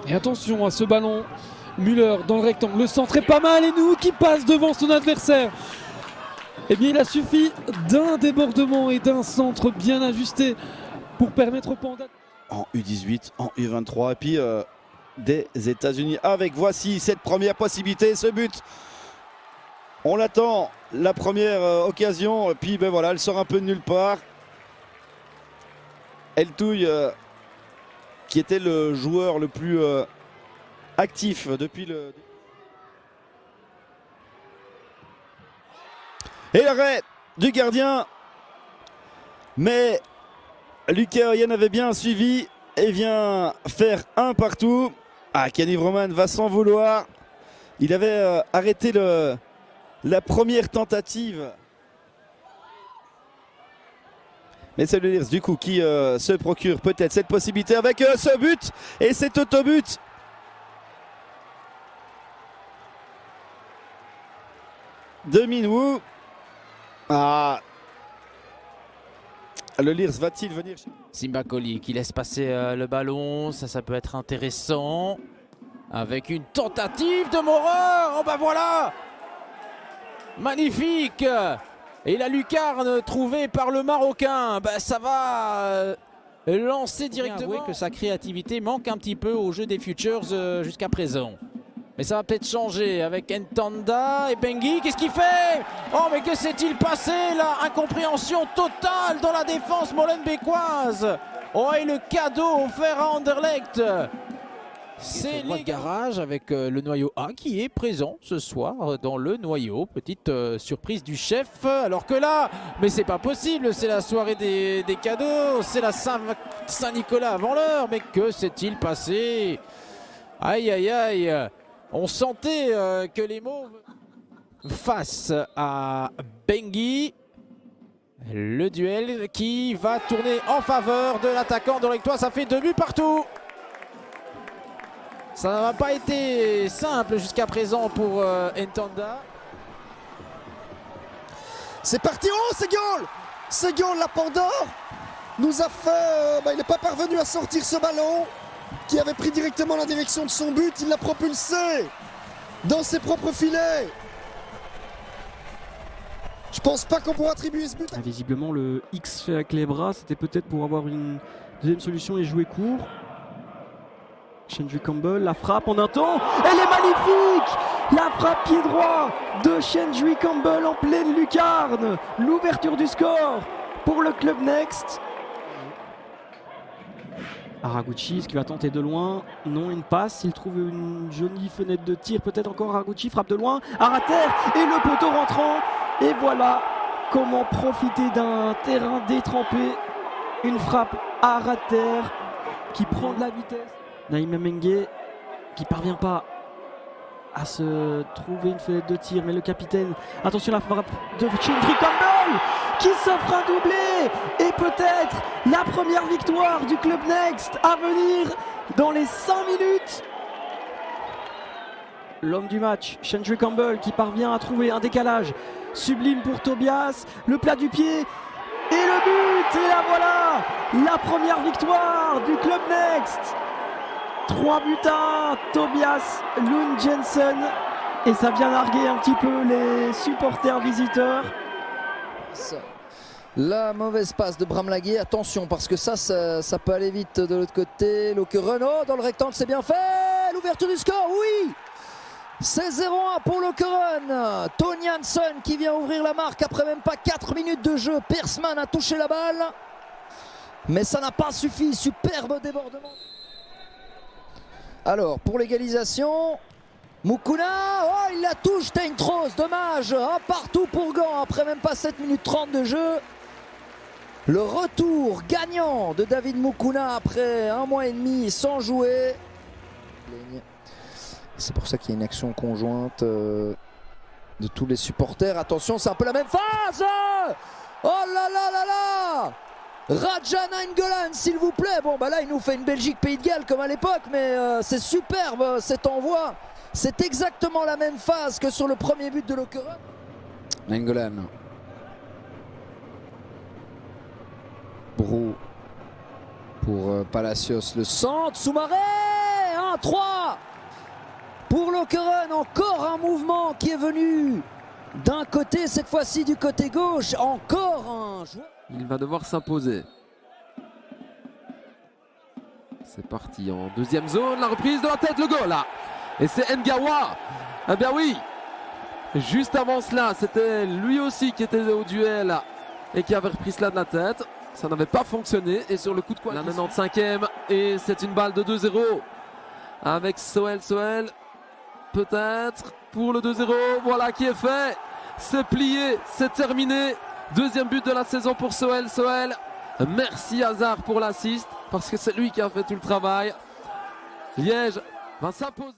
Et attention à ce ballon. Müller dans le rectangle, le centre est pas mal et nous qui passe devant son adversaire. Eh bien il a suffi d'un débordement et d'un centre bien ajusté pour permettre au Panda. En U18, en U23 et puis des États-Unis avec voici cette première possibilité, ce but. On l'attend, la première occasion, et puis ben voilà, elle sort un peu de nulle part. El Touille, qui était le joueur le plus actif depuis le... Et l'arrêt du gardien. Mais Lucas Oyen avait bien suivi et vient faire un partout. Ah, Kenny Vroman va s'en vouloir. Il avait arrêté la première tentative. Mais c'est le Lirs du coup qui se procure peut-être cette possibilité avec ce but et cet autobut. De Minwoo. Ah. Le Lirs va-t-il venir? Simba Colli qui laisse passer le ballon, ça peut être intéressant. Avec une tentative de Maurer, oh bah voilà. Magnifique. Et la lucarne trouvée par le Marocain, bah ça va lancer directement. Avouer que sa créativité manque un petit peu au jeu des Futures jusqu'à présent. Mais ça va peut-être changer avec Ntanda et Bengi. Qu'est-ce qu'il fait? Oh mais que s'est-il passé là? Incompréhension totale dans la défense molenbeekoise. Oh et le cadeau offert à Anderlecht. C'est les garages avec le noyau A qui est présent ce soir dans le noyau. Petite surprise du chef. Alors que là, mais c'est pas possible, c'est la soirée des cadeaux. C'est la Saint-Nicolas avant l'heure. Mais que s'est-il passé? Aïe aïe aïe. On sentait que les mots face à Bengi. Le duel qui va tourner en faveur de l'attaquant d'Orectois. Ça fait 2 buts partout. Ça n'a pas été simple jusqu'à présent pour Ntanda. C'est parti, oh c'est goal! C'est goal, la Pandore nous a fait... il n'est pas parvenu à sortir ce ballon qui avait pris directement la direction de son but. Il l'a propulsé dans ses propres filets. Je pense pas qu'on pourra attribuer ce but. Visiblement le X fait avec les bras, c'était peut-être pour avoir une deuxième solution et jouer court. Chendry Campbell, la frappe en un temps, elle est magnifique! La frappe pied droit de Chendry Campbell en pleine lucarne. L'ouverture du score pour le Club Next. Haraguchi, ce qui va tenter de loin? Non, une passe, il trouve une jolie fenêtre de tir, peut-être encore Haraguchi, frappe de loin, Arater et le poteau rentrant. Et voilà comment profiter d'un terrain détrempé. Une frappe à Arater qui prend de la vitesse. Naïma Mengue qui parvient pas à se trouver une fenêtre de tir, mais le capitaine, attention la frappe de Chendry Campbell qui s'offre un doublé et peut-être la première victoire du Club Next à venir dans les 5 minutes. L'homme du match, Chendry Campbell qui parvient à trouver un décalage sublime pour Tobias, le plat du pied et le but, et là voilà la première victoire du Club Next. 3 buts à 1, Tobias Lund Jensen, et ça vient larguer un petit peu les supporters visiteurs. La mauvaise passe de Bram Laguier, attention parce que ça peut aller vite de l'autre côté. Lokeren, oh, dans le rectangle c'est bien fait, l'ouverture du score, oui. C'est 0-1 pour Lokeren. Tony Hansen qui vient ouvrir la marque après même pas 4 minutes de jeu. Persman a touché la balle, mais ça n'a pas suffi, superbe débordement. Alors, pour l'égalisation, Mukuna, oh, il la touche, Teintros, dommage, un partout pour Gand après même pas 7 minutes 30 de jeu. Le retour gagnant de David Mukuna après 1 mois et demi sans jouer. C'est pour ça qu'il y a une action conjointe de tous les supporters. Attention, c'est un peu la même phase. Oh là là là là! Raja Nainggolan, s'il vous plaît. Bon, bah là, il nous fait une Belgique-Pays de Galles comme à l'époque, mais c'est superbe cet envoi. C'est exactement la même phase que sur le premier but de Lokeren. Nainggolan. Brou pour Palacios. Le Centre, Soumaré, un 3 pour Lokeren. Encore un mouvement qui est venu d'un côté, cette fois-ci du côté gauche. Encore un joueur. Il va devoir s'imposer. C'est parti en deuxième zone, la reprise de la tête, le goal là. Et c'est Ngawa. Eh bien oui, juste avant cela, c'était lui aussi qui était au duel et qui avait repris cela de la tête. Ça n'avait pas fonctionné. Et sur le coup de quoi, la 95e, et c'est une balle de 2-0 avec Soel, peut-être pour le 2-0. Voilà qui est fait. C'est plié, c'est terminé. Deuxième but de la saison pour Soel. Merci Hazard pour l'assist parce que c'est lui qui a fait tout le travail. Liège va s'imposer.